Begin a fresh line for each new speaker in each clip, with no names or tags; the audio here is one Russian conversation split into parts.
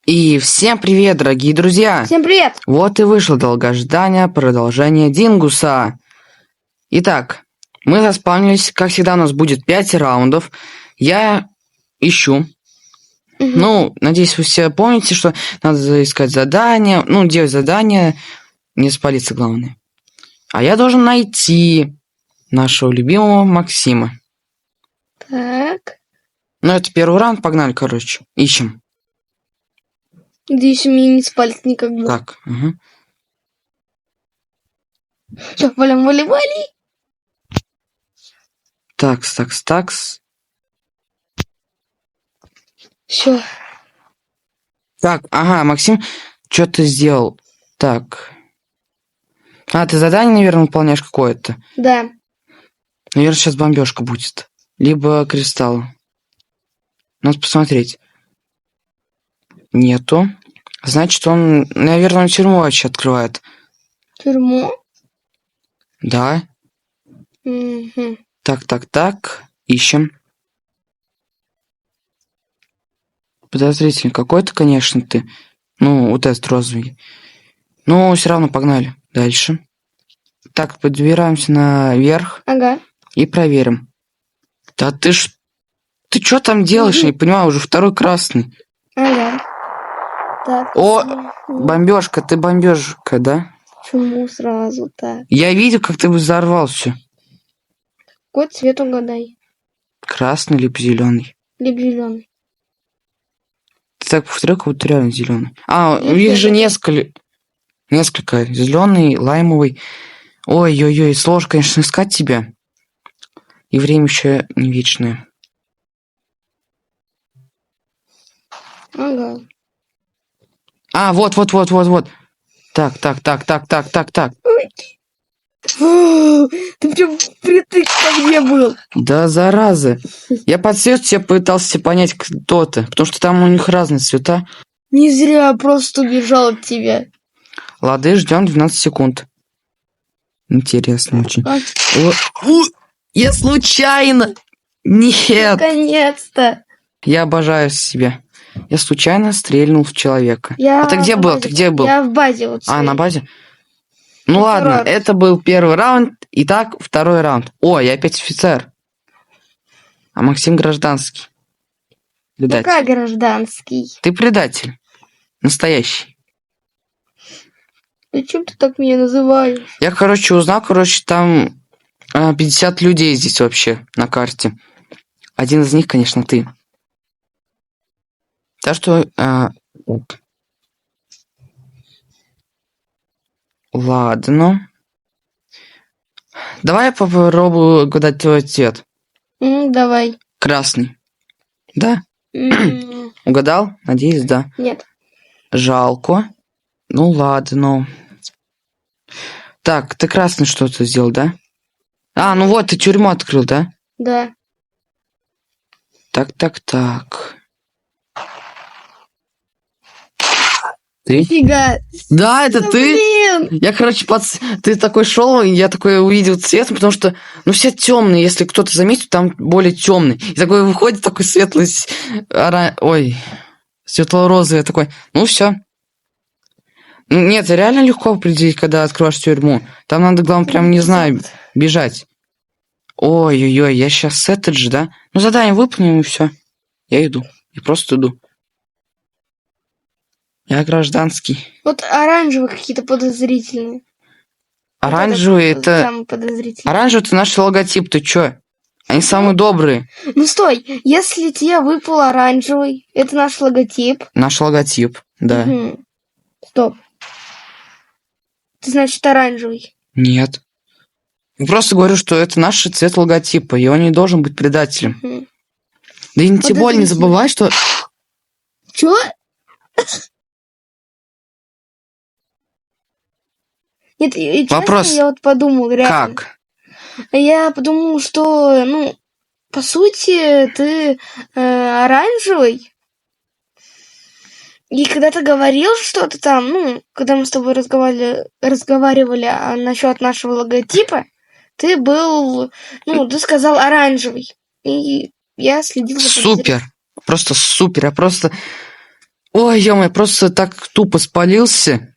И всем привет, дорогие друзья!
Всем привет!
Вот и вышло долгожданное продолжение Дингуса. Итак, мы заспавнились. Как всегда, у нас будет 5 раундов. Я ищу. Ну, надеюсь, вы все помните, что надо искать задания. Ну, делать задания. Не спалиться, главное. А я должен найти нашего любимого Максима.
Так.
Ну, это первый раунд. Погнали, короче. Ищем.
Надеюсь, меня не спалит никогда.
Так, угу.
Все, вали.
Такс.
Все.
Так, ага, Максим, что ты сделал? Так. А, ты задание, наверное, выполняешь какое-то?
Да.
Наверное, сейчас бомбежка будет. Либо кристалл. Надо посмотреть. Нету. Значит, он, наверное, он тюрьму вообще открывает.
Тюрьму?
Да.
Угу.
Так. Ищем. Подозрительный какой-то, конечно, ты. Ну, вот этот розовый. Но все равно погнали. Дальше. Так, подбираемся наверх.
Ага.
И проверим. Да ты ж... Ты что там делаешь? Я не понимаю, уже второй красный.
Ага. Так.
О, бомбежка, ты бомбежка, да?
Почему сразу так?
Я видел, как ты взорвал все.
Какой цвет угадай?
Красный либо зеленый.
Либо зеленый.
Ты так повторял, как будто реально зеленый. А,
Я
их же
тоже.
несколько. Зеленый, лаймовый. Ой-ой-ой, сложно, конечно, искать тебя. И время еще не вечное.
Ага.
А, вот. Так.
Фу, ты прям притык ко мне был.
Да, зараза. Я по цвету тебе пытался понять, кто ты. Потому что там у них разные цвета.
Не зря просто убежал от тебя.
Лады, ждем 12 секунд. Интересно очень. Я случайно! Нет!
Наконец-то.
Я обожаю себя. Я случайно стрельнул в человека. А ты где был?
Я в базе вот
А, на базе? Ну
Это
ладно,
раунд.
это был первый раунд. Итак, второй раунд. О, я опять офицер. А Максим гражданский. Предатель.
Пока гражданский.
Ты предатель. Настоящий.
Зачем ты так меня называешь?
Я, узнал, там 50 людей здесь вообще на карте. Один из них, конечно, ты. Так что... Ладно. Давай я попробую угадать твой цвет.
Давай.
Красный. Да? Угадал? Надеюсь, да.
Нет.
Жалко. Ну ладно. Так, ты красный что-то сделал, да? А, ну вот, ты тюрьму открыл, да?
Да.
Так. Ты?
Нифига.
Да, это
Да,
ты?
блин.
Я, ты такой шел, и я такой увидел цвет, потому что, ну, все темные, если кто-то заметит, там более темный. И такой выходит такой светлый, светло-розовый, такой, ну, все. Нет, реально легко определить, когда откроешь тюрьму. Там надо, главное, прям, не знаю, бежать. Ой-ой-ой, я сейчас этот же, да? Ну, задание выполним, и все. Я иду. Я просто иду. Я гражданский.
Вот оранжевые какие-то подозрительные.
Оранжевый
вот
это...
Самый подозрительный.
Оранжевый это наш логотип, ты чё? Они самые добрые.
Ну стой, если тебе выпал оранжевый, это наш логотип.
Наш логотип, да.
Угу. Стоп. Это значит оранжевый.
Нет. Я просто говорю, что это наш цвет логотипа, и он не должен быть предателем.
Угу.
Да и тем более не забывай, что...
Чё? Нет, честно,
Вопрос.
я вот подумал, реально.
Как?
Я подумал, что, ну, по сути, ты оранжевый. И когда ты говорил что-то там, ну, когда мы с тобой разговаривали насчет нашего логотипа, ты был, ну, ты сказал оранжевый. И я следил за
Супер. Просто супер. Я просто... Ой, ё просто так тупо спалился.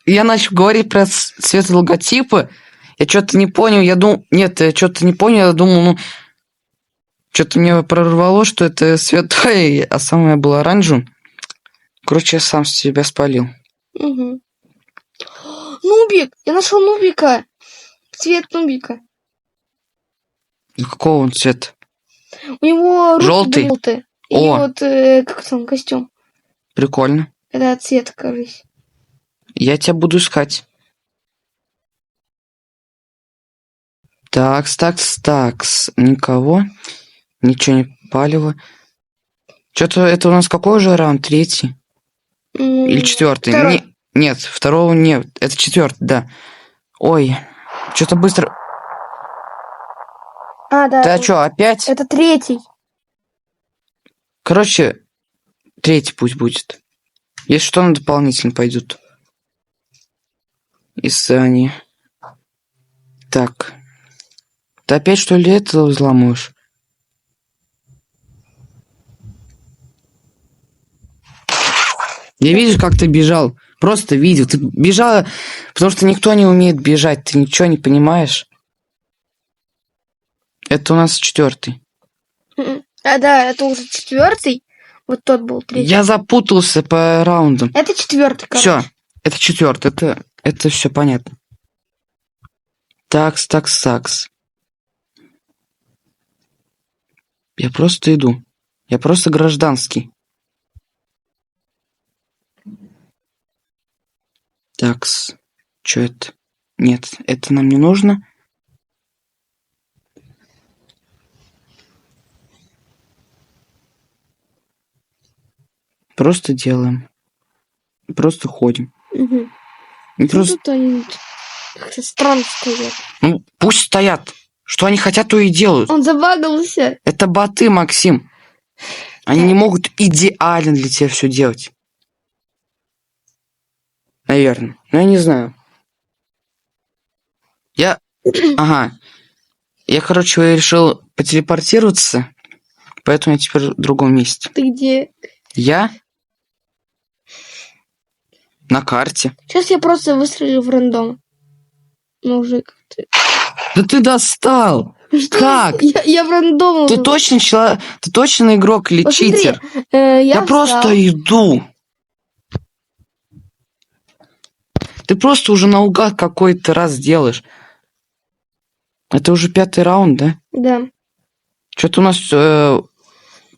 Я начал говорить про цвет логотипа. Я что-то не понял. Я думал... Нет, я что-то не понял. Я думал, ну... Что-то мне прорвало, что это святой, а сам я был оранжевым. Короче, я сам себя спалил.
Угу. Нубик! Я нашел Нубика! Цвет Нубика.
Какого он цвета?
У него руки
Желтый?
были желтые. И
О.
вот как там костюм.
Прикольно.
Это цвет, кажется.
Я тебя буду искать. Такс. Никого. Ничего не палево. Что-то это у нас какой же раунд? Третий? Или четвертый?
Второй.
Нет, второго нет. Это четвертый, да. Ой, что-то быстро.
А, да.
Ты что, опять?
Это третий.
Короче, третий пусть будет. Если что, на дополнительно пойдут. Если они... Так. Ты опять, что ли, это взломаешь? Я видишь, как ты бежал. Просто видел. Ты бежала, потому что никто не умеет бежать. Ты ничего не понимаешь. Это у нас четвертый.
А, да, это уже четвертый. Вот тот был третий.
Я запутался по раундам.
Это четвертый, короче.
Все, это четвертый. Это все понятно. Такс. Я просто иду. Я просто гражданский. Такс. Что это? Нет, это нам не нужно. Просто делаем. Просто ходим.
Угу.
И просто...
Тут они как-то странно стоят.
Ну, пусть стоят. Что они хотят, то и делают.
Он забагался.
Это боты, Максим. Они не могут идеально для тебя все делать. Наверное. Ну, я не знаю. Ага. Я, короче, решил потелепортироваться, поэтому я теперь в другом месте.
Ты где?
Я на карте.
Сейчас я просто выстрелю в рандом. Мужик.
Да ты достал!
Что?
Как?
Я в рандом.
Ты точно игрок или
Посмотри,
читер?
я
просто иду. Ты просто уже наугад какой-то раз делаешь. Это уже 5-й раунд, да?
Да.
Что-то у нас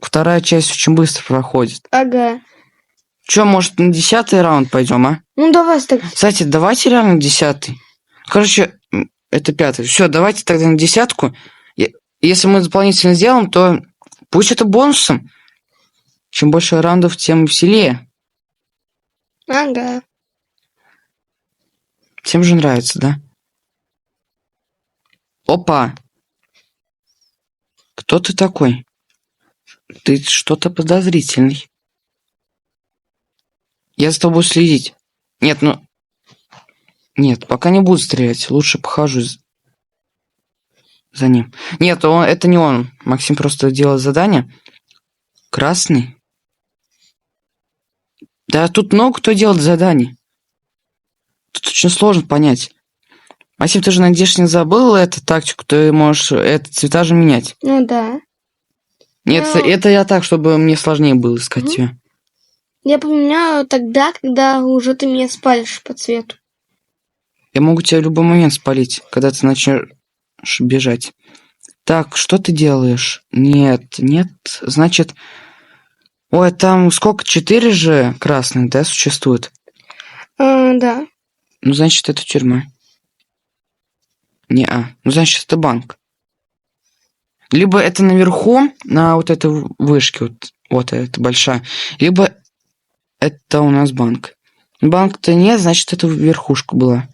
вторая часть очень быстро проходит.
Ага.
Че, может, на 10-й раунд пойдем, а?
Ну, давай так.
Кстати, давайте реально 10-й. Короче, это 5-й. Все, давайте тогда на 10-ку. Если мы дополнительно сделаем, то пусть это бонусом. Чем больше раундов, тем веселее.
Ага.
Всем же нравится, да? Опа! Кто ты такой? Ты что-то подозрительный. Я за тобой следить. Нет, Нет, пока не буду стрелять. Лучше похожу за ним. Нет, это не он. Максим просто делает задание. Красный. Да тут много кто делает задание. Тут очень сложно понять. Максим, ты же, надеюсь, не забыл эту тактику? Ты можешь цвета же менять.
Ну да.
Нет, это я так, чтобы мне сложнее было искать тебя.
Я поменяю тогда, когда уже ты меня спалишь по цвету.
Я могу тебя в любой момент спалить, когда ты начнешь бежать. Так, что ты делаешь? Нет. Значит... Ой, там сколько? 4 же красных, да, существует?
Да.
Ну, значит, это тюрьма. Ну, значит, это банк. Либо это наверху, на вот этой вышке, вот эта большая. Либо это у нас банк. Банк-то нет, значит, это верхушка была.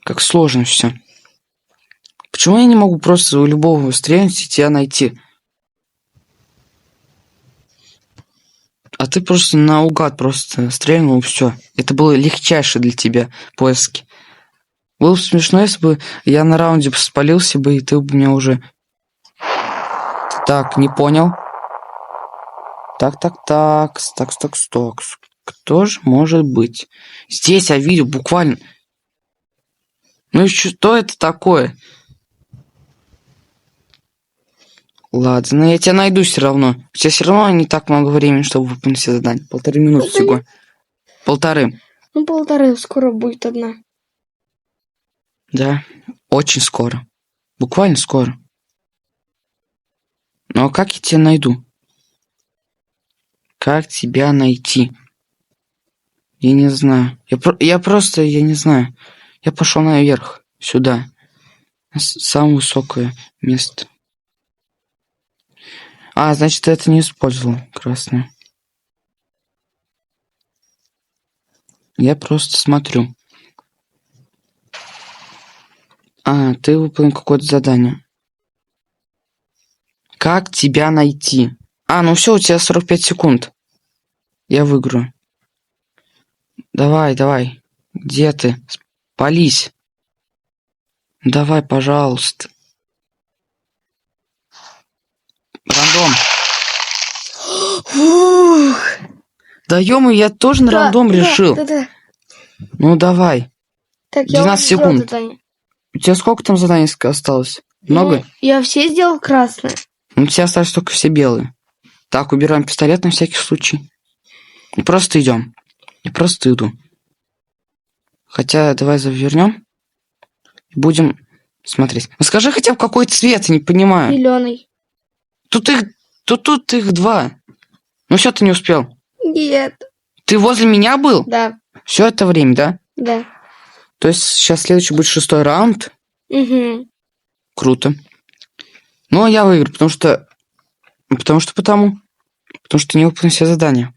Как сложно все. Почему я не могу просто у любого стрелять и тебя найти? А ты просто наугад просто стрельнул, и все. Это было легчайшее для тебя поиски. Было бы смешно, если бы я на раунде спалился бы, и ты бы меня уже... Так, не понял. Так. Кто же может быть? Здесь я видел буквально... Ну и что это такое? Ладно, но я тебя найду все равно. У тебя все равно не так много времени, чтобы выполнить все задания. 1,5 минуты всего. 1,5.
Ну, 1,5, скоро будет 1.
Да, очень скоро. Буквально скоро. Ну а как я тебя найду? Как тебя найти? Я не знаю. Я не знаю. Я пошел наверх, сюда. Самое высокое место. А, значит, ты это не использовал, красное. Я просто смотрю. А, ты выполнил какое-то задание. Как тебя найти? А, ну все, у тебя 45 секунд. Я выиграю. Давай. Где ты? Спались. Давай, пожалуйста. Рандом.
Фух.
Да ё я тоже на рандом решил.
Да.
Ну давай.
Так, я
12
уже сделал
секунд.
задание.
У тебя сколько там заданий осталось? Много?
Ну, я все сделал красное.
У тебя остались только все белые. Так, убираем пистолет на всякий случай. И просто идем. И просто иду. Хотя давай завернем. Будем смотреть. Ну скажи хотя бы какой цвет, я не понимаю.
Зеленый.
Тут их 2. Ну все, ты не успел.
Нет.
Ты возле меня был?
Да.
Все это время, да?
Да.
То есть сейчас следующий будет 6-й раунд.
Угу.
Круто. Ну, а я выиграю, потому что не выполнил все задания.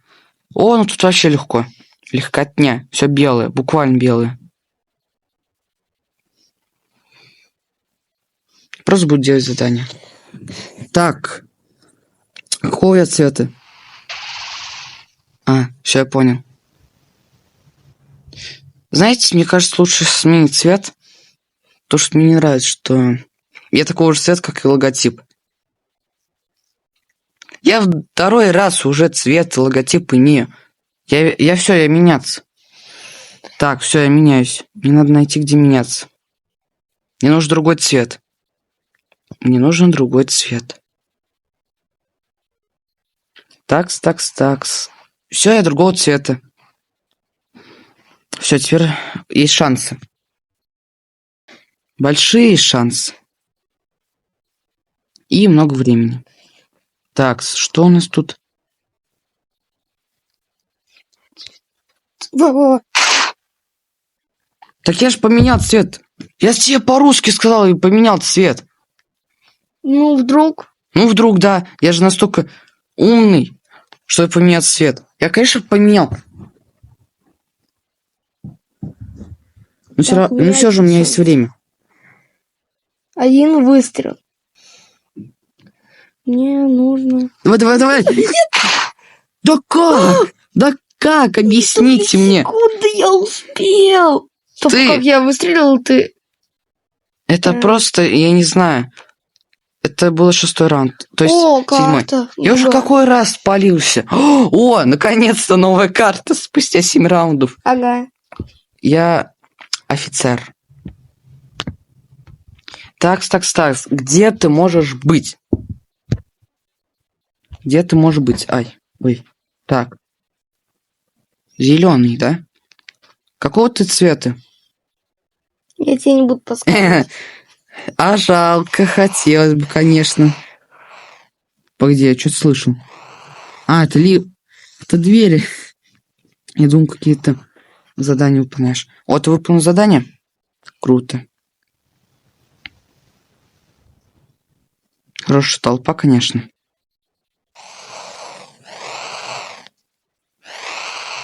О, ну тут вообще легко. Легкотня. Все белое, буквально белое. Просто буду делать задания. Так. Какого я цвета? А, все, я понял. Знаете, мне кажется, лучше сменить цвет. Потому что мне не нравится, что я такого же цвета, как и логотип. Я 2-й раз уже цвет и логотип имею. Я меняться. Так, все, я меняюсь. Мне надо найти, где меняться. Мне нужен другой цвет. Такс. Все, я другого цвета. Все, теперь есть шансы. Большие шансы. И много времени. Так, что у нас тут?
Во-во.
Так я же поменял цвет. Я тебе по-русски сказал и поменял цвет.
Ну, вдруг.
Ну, вдруг, да. Я же настолько умный, чтобы поменять цвет. Я, конечно, поменял. Но все же у меня есть время.
1 выстрел. Мне нужно...
Давай. Да как? Да как? Объясните мне.
Секунды, я успел. Только как я выстрелил, ты...
Это просто, я не знаю. Это был 6-й раунд. То есть 7-й.
карта.
Я уже какой раз спалился. О, наконец-то новая карта спустя 7 раундов.
Ага.
Я офицер. Так. Где ты можешь быть? Ай, ой. Так. Зеленый, да? Какого ты цвета?
Я тебе не буду подсказывать.
А жалко, хотелось бы, конечно. Погоди, я что-то слышу. А, это двери. Я думаю, какие-то задания выполняешь. О, ты выполнил задание? Круто. Хорошая толпа, конечно.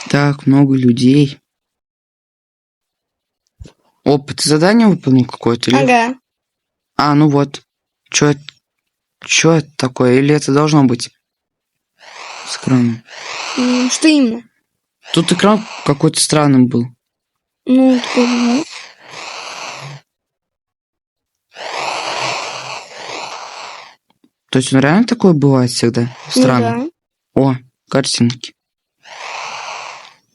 Так, много людей. Опа, ты задание выполнил какое-то? Или...
Ага.
А, ну вот. Чё это такое? Или это должно быть с экраном?
Что именно?
Тут экран какой-то странным был.
Ну, такой,
То есть он реально такое бывает всегда? Странно.
Да.
О, картинки.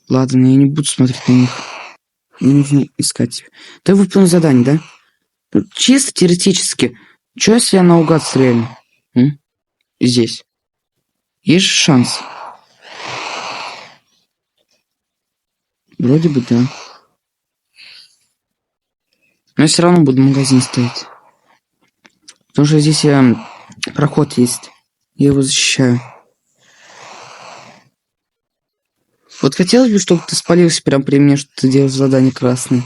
Ладно, я не буду смотреть на них. Мне нужно искать. Ты выполнил задание, да? Ну, чисто теоретически. Что если я наугад стрельну? Здесь. Есть же шанс. Вроде бы да. Но я все равно буду в магазин стоять. Потому что здесь проход есть. Я его защищаю. Вот хотелось бы, чтобы ты спалился прям при мне, что ты делаешь задание красное.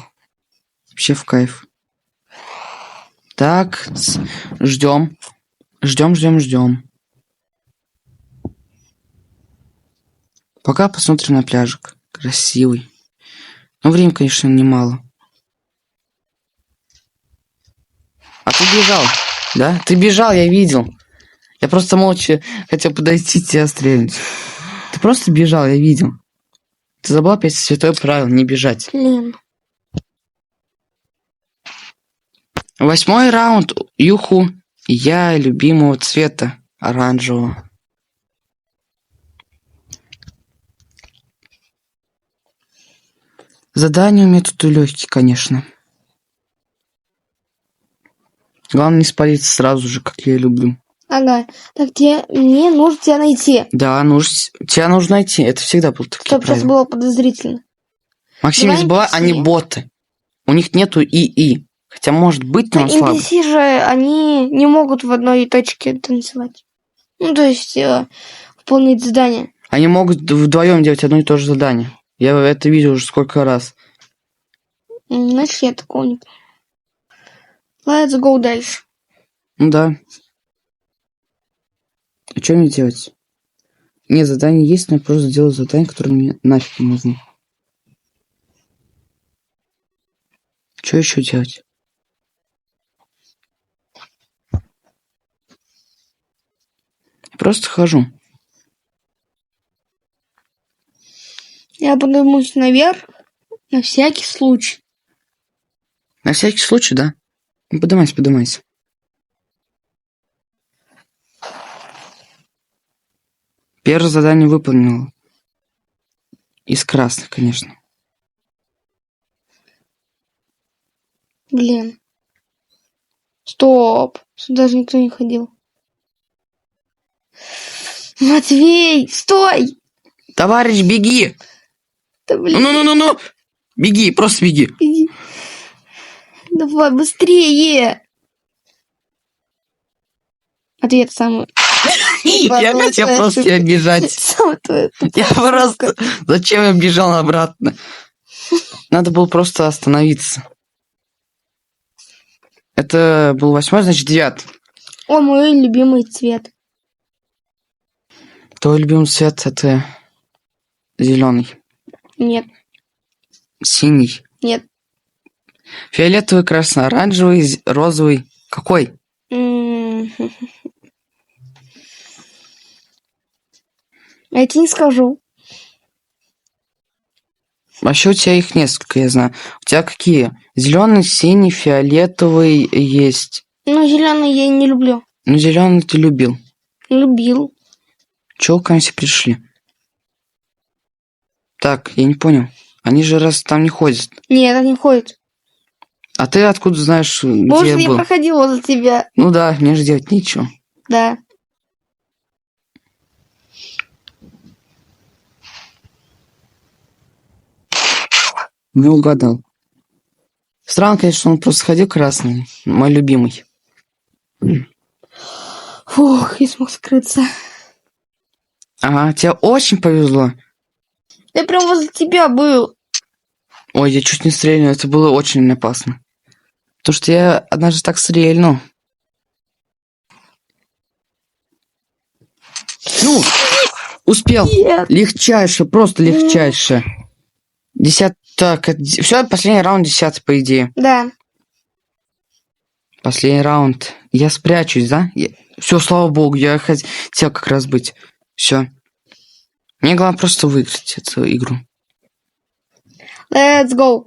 Вообще в кайф. Так, ждем. Ждем. Пока посмотрим на пляжик. Красивый. Но времени, конечно, немало. А ты бежал, да? Ты бежал, я видел. Я просто молча хотел подойти тебя стрельнуть. Ты просто бежал, я видел. Ты забыл опять святое правило, не бежать.
Блин.
8-й раунд. Юху. Я любимого цвета. Оранжевого. Задания у меня тут легкие, конечно. Главное не спалиться сразу же, как я люблю.
Ага. Так мне нужно тебя найти.
Да, тебя нужно найти. Это всегда было такие
Чтоб сейчас
правила.
было подозрительно.
Максим, не
Давай
забывай,
NPC.
они боты. У них нету ИИ. Хотя, может быть, но он слабый.
NPC же, они не могут в одной точке танцевать. Ну, то есть, выполнить задание.
Они могут вдвоем делать одно и то же задание. Я это видел уже сколько раз.
Значит, я такого не помню. Let's go дальше.
Ну да. А что мне делать? Нет, задание есть, но я просто делаю задание, которое мне нафиг не нужно. Что еще делать? Просто хожу.
Я поднимусь наверх на всякий случай.
На всякий случай, да? Ну, поднимайся. Первое задание выполнил. Из красных, конечно.
Блин. Стоп. Сюда же никто не ходил. Матвей, стой!
Товарищ, беги!
Да блин.
Ну. Беги, просто беги.
Иди. Давай быстрее. Ответ самый.
Я хотел просто тебя бежать.
Самый твой.
Я просто... Зачем я бежал обратно? Надо было просто остановиться. Это был 8-й, значит 9-й.
О, мой любимый цвет.
Твой любимый цвет это зеленый.
Нет,
Синий.
нет.
Фиолетовый, красно-оранжевый, розовый. Какой?
Я тебе не скажу.
Вообще у тебя их несколько, я знаю. У тебя какие? Зеленый, синий, фиолетовый есть.
Ну, зеленый я не люблю.
Ну, зеленый ты любил.
Любил.
Чего ко мне все пришли? Так, я не понял. Они же раз там не ходят.
Нет, это не ходит.
А ты откуда знаешь, где
Может,
я
я
был?
проходил возле тебя.
Ну да, мне же делать нечего.
Да.
Не угадал. Странно, конечно, что он просто ходил красный. Мой любимый.
Фух, я смог скрыться.
Ага, тебе очень повезло.
Я прям возле тебя был.
Ой, я чуть не стрельнул, это было очень опасно. Потому что я однажды так стрельнул. Ну, успел.
Нет.
Легчайше, просто легчайше. 10. Так, все, последний раунд 10, по идее.
Да.
Последний раунд. Я спрячусь, да? Все, слава богу, я хотел как раз быть. Все. Мне главное просто выиграть эту игру.
Let's go.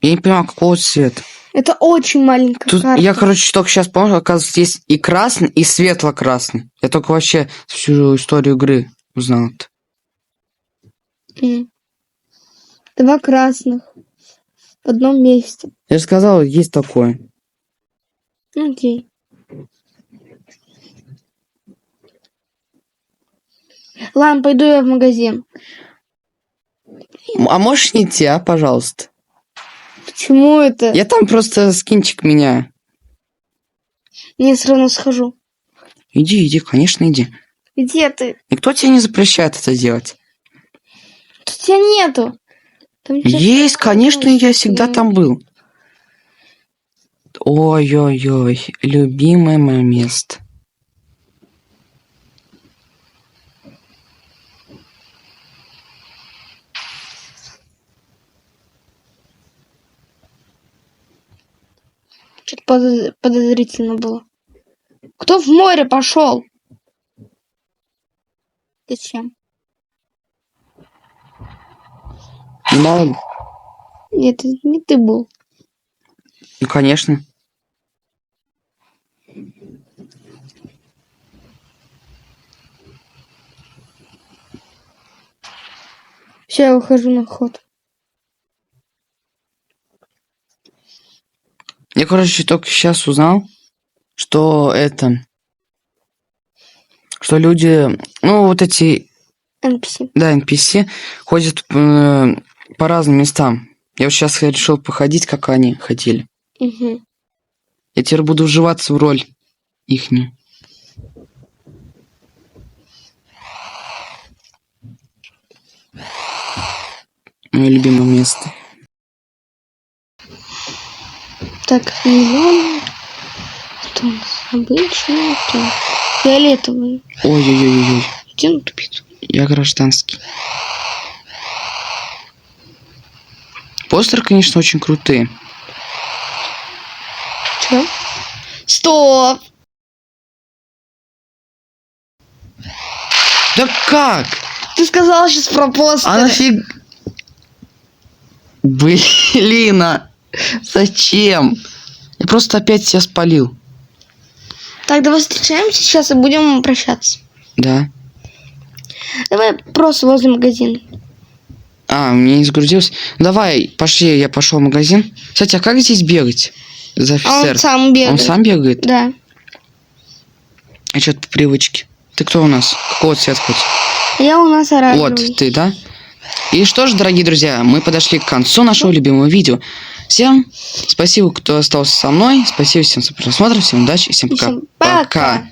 Я не понимаю, какого цвета.
Это очень маленькая
Тут
карта.
я, короче, только сейчас понял, оказывается, есть и красный, и светло-красный. Я только вообще всю историю игры узнал.
М. Два красных в одном месте.
Я же сказал, есть такое.
Окей. Ладно, пойду я в магазин.
А можешь не идти, пожалуйста?
Почему это?
Я там просто скинчик меняю.
Не, все равно схожу.
Иди, конечно, иди.
Где ты?
Никто тебе не запрещает это делать.
Тут тебя нету. Там
Есть,
честно,
конечно, я
ну,
всегда там был. Ой-ой-ой, любимое мое место.
Что-то подозрительно было. Кто в море пошел? Зачем?
Ну, мало ли.
Нет, это не ты был.
Ну, конечно.
Все, я выхожу на ход.
Я, короче, только сейчас узнал, что это... Что люди, ну, вот эти,
NPC.
да, NPC, ходят по разным местам. Я вот сейчас решил походить, как они хотели.
Угу.
Я теперь буду вживаться в роль ихнюю. Мое любимое место.
Так, зеленый. Что у нас? Обычный. Что? Фиолетовый.
Ой-ой-ой-ой.
Иди на тупицу.
Я гражданский. Постеры, конечно, очень крутые.
Че? Стоп!
Да как?
Ты сказал сейчас про постеры.
А нафиг... Блин, зачем? Я просто опять себя спалил.
Так, давай встречаемся сейчас и будем прощаться.
Да.
Давай просто возле магазина.
Мне не загрузилось. Давай, пошли, я пошел в магазин. Кстати, а как здесь бегать? За офицер.
Он сам бегает.
Он сам бегает?
Да.
А что-то по привычке. Ты кто у нас? Какого цвета хоть?
Я у нас оранжевый.
Вот, ты, да? И что ж, дорогие друзья, мы подошли к концу нашего любимого видео. Всем спасибо, кто остался со мной. Спасибо всем за просмотр, всем удачи и всем пока.
Всем пока.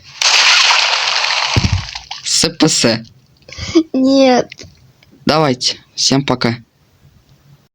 СПС.
Нет.
Давайте, всем пока.